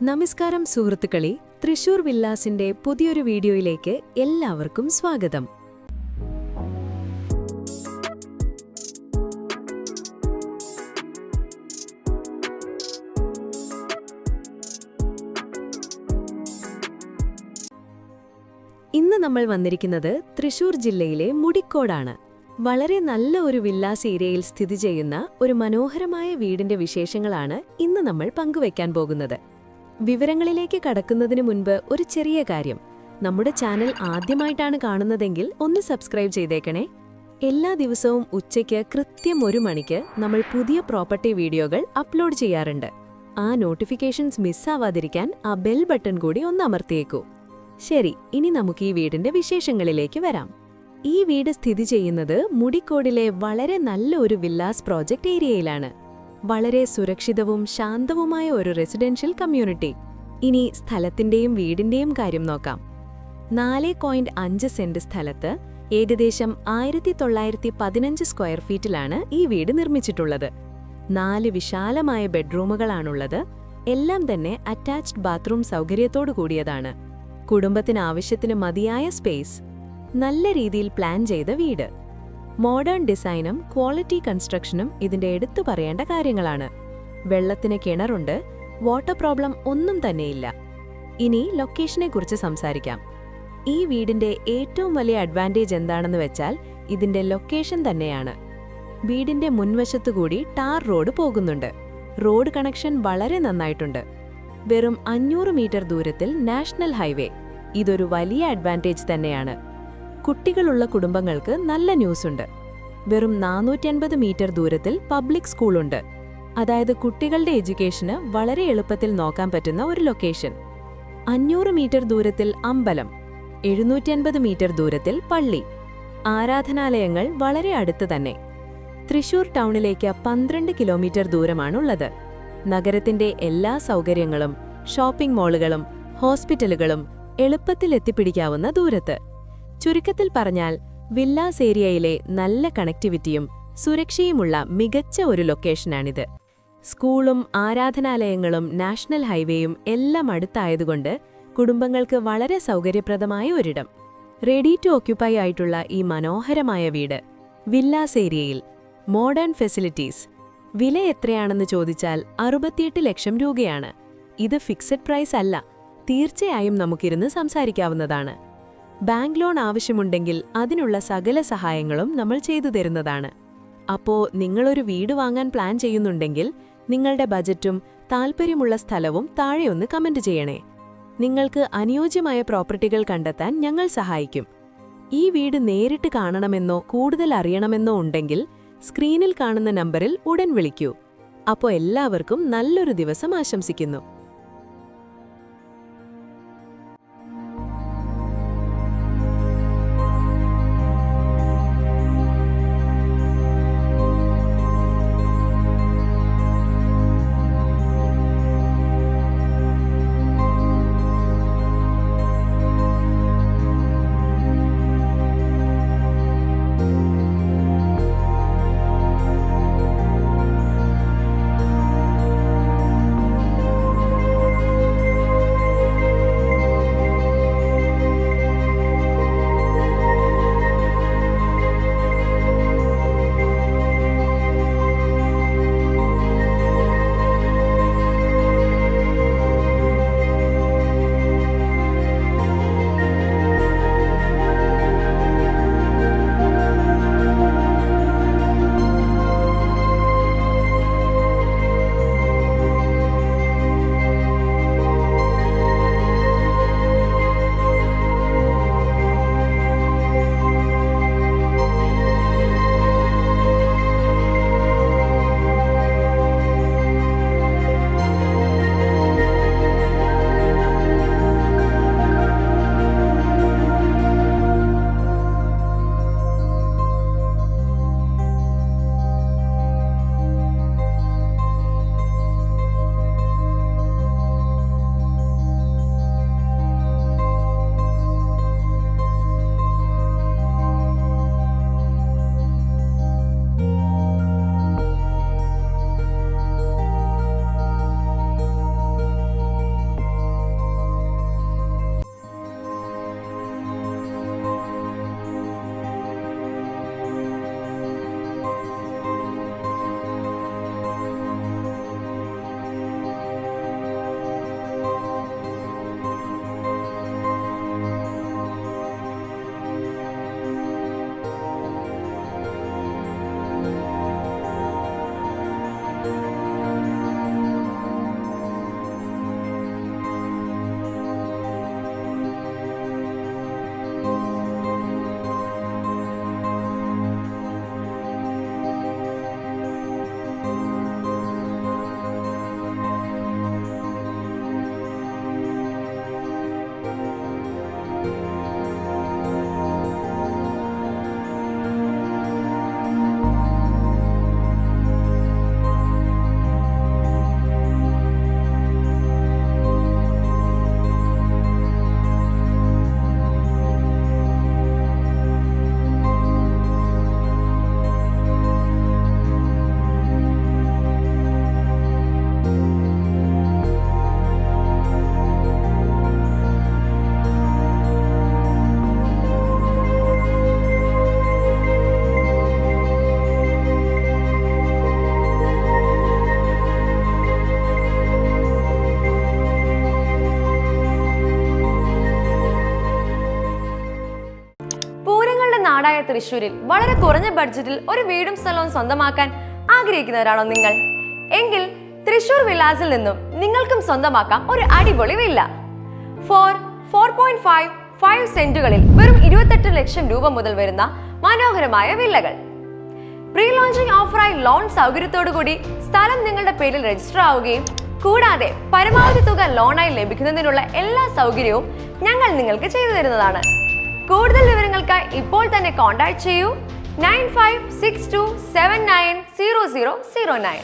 നമസ്കാരം സുഹൃത്തുക്കളെ, തൃശൂർ വില്ലാസിന്റെ പുതിയൊരു വീഡിയോയിലേക്ക് എല്ലാവർക്കും സ്വാഗതം. ഇന്ന് നമ്മൾ വന്നിരിക്കുന്നത് തൃശൂർ ജില്ലയിലെ മുടിക്കോടാണ്. വളരെ നല്ല ഒരു വില്ലാസ് ഏരിയയിൽ സ്ഥിതി ചെയ്യുന്ന ഒരു മനോഹരമായ വീടിന്റെ വിശേഷങ്ങളാണ് ഇന്ന് നമ്മൾ പങ്കുവയ്ക്കാൻ പോകുന്നത്. വിവരങ്ങളിലേക്ക് കടക്കുന്നതിന് മുൻപ് ഒരു ചെറിയ കാര്യം. നമ്മുടെ ചാനൽ ആദ്യമായിട്ടാണ് കാണുന്നതെങ്കിൽ ഒന്ന് സബ്സ്ക്രൈബ് ചെയ്തേക്കണേ. എല്ലാ ദിവസവും ഉച്ചയ്ക്ക് കൃത്യം 1 മണിക്ക് നമ്മൾ പുതിയ പ്രോപ്പർട്ടി വീഡിയോകൾ അപ്ലോഡ് ചെയ്യാറുണ്ട്. ആ നോട്ടിഫിക്കേഷൻസ് മിസ്സാവാതിരിക്കാൻ ആ ബെൽ ബട്ടൺ കൂടി ഒന്ന് അമർത്തിയേക്കൂ. ശരി, ഇനി നമുക്ക് ഈ വീടിന്റെ വിശേഷങ്ങളിലേക്ക് വരാം. ഈ വീട് സ്ഥിതി ചെയ്യുന്നത് മുടിക്കോടിലെ വളരെ നല്ല ഒരു വില്ലാസ് പ്രോജക്റ്റ് ഏരിയയിലാണ്. വളരെ സുരക്ഷിതവും ശാന്തവുമായ ഒരു റെസിഡൻഷ്യൽ കമ്മ്യൂണിറ്റി. ഇനി സ്ഥലത്തിന്റെയും വീടിന്റെയും കാര്യം നോക്കാം. 4.5 സെന്റ് സ്ഥലത്ത് ഏകദേശം 1915 സ്ക്വയർ ഫീറ്റിലാണ് ഈ വീട് നിർമ്മിച്ചിട്ടുള്ളത്. 4 വിശാലമായ ബെഡ്റൂമുകളാണുള്ളത്. എല്ലാം തന്നെ അറ്റാച്ച്ഡ് ബാത്റൂം സൗകര്യത്തോടു കൂടിയതാണ്. കുടുംബത്തിന് ആവശ്യത്തിന് മതിയായ സ്പേസ്. നല്ല രീതിയിൽ പ്ലാൻ ചെയ്ത വീട്. മോഡേൺ ഡിസൈനും ക്വാളിറ്റി കൺസ്ട്രക്ഷനും ഇതിന്റെ എടുത്തു പറയേണ്ട കാര്യങ്ങളാണ്. വെള്ളത്തിന് കിണറുണ്ട്. വാട്ടർ പ്രോബ്ലം ഒന്നും തന്നെയില്ല. ഇനി ലൊക്കേഷനെക്കുറിച്ച് സംസാരിക്കാം. ഈ വീടിന്റെ ഏറ്റവും വലിയ അഡ്വാൻറ്റേജ് എന്താണെന്ന് വെച്ചാൽ ഇതിന്റെ ലൊക്കേഷൻ തന്നെയാണ്. വീടിന്റെ മുൻവശത്തുകൂടി ടാർ റോഡ് പോകുന്നുണ്ട്. റോഡ് കണക്ഷൻ വളരെ നന്നായിട്ടുണ്ട്. വെറും 500 മീറ്റർ ദൂരത്തിൽ നാഷണൽ ഹൈവേ. ഇതൊരു വലിയ അഡ്വാൻറ്റേജ് തന്നെയാണ്. കുട്ടികളുള്ള കുടുംബങ്ങൾക്ക് നല്ല ന്യൂസുണ്ട്. വെറും 450 മീറ്റർ ദൂരത്തിൽ പബ്ലിക് സ്കൂളുണ്ട്. അതായത് കുട്ടികളുടെ എഡ്യൂക്കേഷന് വളരെ എളുപ്പത്തിൽ നോക്കാൻ പറ്റുന്ന ഒരു ലൊക്കേഷൻ. 500 മീറ്റർ ദൂരത്തിൽ അമ്പലം, 750 മീറ്റർ ദൂരത്തിൽ പള്ളി, ആരാധനാലയങ്ങൾ വളരെ അടുത്ത് തന്നെ. തൃശൂർ ടൗണിലേക്ക് 12 കിലോമീറ്റർ ദൂരമാണുള്ളത്. നഗരത്തിന്റെ എല്ലാ സൗകര്യങ്ങളും, ഷോപ്പിംഗ് മാളുകളും ഹോസ്പിറ്റലുകളും എളുപ്പത്തിൽ എത്തിപ്പിടിക്കാവുന്ന ദൂരത്ത്. ചുരുക്കത്തിൽ പറഞ്ഞാൽ വില്ലാസ് ഏരിയയിലെ നല്ല കണക്ടിവിറ്റിയും സുരക്ഷയുമുള്ള മികച്ച ഒരു ലൊക്കേഷനാണിത്. സ്കൂളും ആരാധനാലയങ്ങളും നാഷണൽ ഹൈവേയും എല്ലാം അടുത്തായതുകൊണ്ട് കുടുംബങ്ങൾക്ക് വളരെ സൗകര്യപ്രദമായ ഒരിടം. റെഡി ടു ഓക്യുപ്പൈ ആയിട്ടുള്ള ഈ മനോഹരമായ വീട് വില്ലാസ് ഏരിയയിൽ, മോഡേൺ ഫെസിലിറ്റീസ്. വില എത്രയാണെന്ന് ചോദിച്ചാൽ 68 ലക്ഷം രൂപയാണ്. ഇത് ഫിക്സഡ് പ്രൈസ് അല്ല. തീർച്ചയായും നമുക്കിരുന്ന് സംസാരിക്കാവുന്നതാണ്. ബാങ്ക് ലോൺ ആവശ്യമുണ്ടെങ്കിൽ അതിനുള്ള സകല സഹായങ്ങളും നമ്മൾ ചെയ്തു തരുന്നതാണ്. അപ്പോൾ നിങ്ങളൊരു വീട് വാങ്ങാൻ പ്ലാൻ ചെയ്യുന്നുണ്ടെങ്കിൽ നിങ്ങളുടെ ബജറ്റും താൽപ്പര്യമുള്ള സ്ഥലവും താഴെയൊന്ന് കമന്റ് ചെയ്യണേ. നിങ്ങൾക്ക് അനുയോജ്യമായ പ്രോപ്പർട്ടികൾ കണ്ടെത്താൻ ഞങ്ങൾ സഹായിക്കും. ഈ വീട് നേരിട്ട് കാണണമെന്നോ കൂടുതൽ അറിയണമെന്നോ ഉണ്ടെങ്കിൽ സ്ക്രീനിൽ കാണുന്ന നമ്പറിൽ ഉടൻ വിളിക്കൂ. അപ്പോൾ എല്ലാവർക്കും നല്ലൊരു ദിവസം ആശംസിക്കുന്നു. തൃശ്ശൂരിൽ വളരെ കുറഞ്ഞ ബഡ്ജറ്റിൽ ഒരു വീടും സ്ഥലവും സ്വന്തമാക്കാൻ ആഗ്രഹിക്കുന്നവരാണോ നിങ്ങൾ? എങ്കിൽ തൃശ്ശൂർ വില്ലാസിൽ നിന്നും നിങ്ങൾക്കും സ്വന്തമാക്കാം ഒരു അടിപൊളി വില്ല. 4.5 സെന്റുകളിൽ വെറും 28 ലക്ഷം രൂപ മുതൽ വരുന്ന മനോഹരമായ വില്ലകൾ. പ്രീ ലോഞ്ചിങ് ഓഫറായി ലോൺ സൗകര്യത്തോടുകൂടി സ്ഥലം നിങ്ങളുടെ പേരിൽ രജിസ്റ്റർ ആവുകയും കൂടാതെ പരമാവധി തുക ലോണായി ലഭിക്കുന്നതിനുള്ള എല്ലാ സൗകര്യവും ഞങ്ങൾ നിങ്ങൾക്ക് ചെയ്തു തരുന്നതാണ്. കൂടുതൽ വിവരങ്ങൾക്കായി ഇപ്പോൾ തന്നെ കോൺടാക്ട് ചെയ്യൂ 9562790009.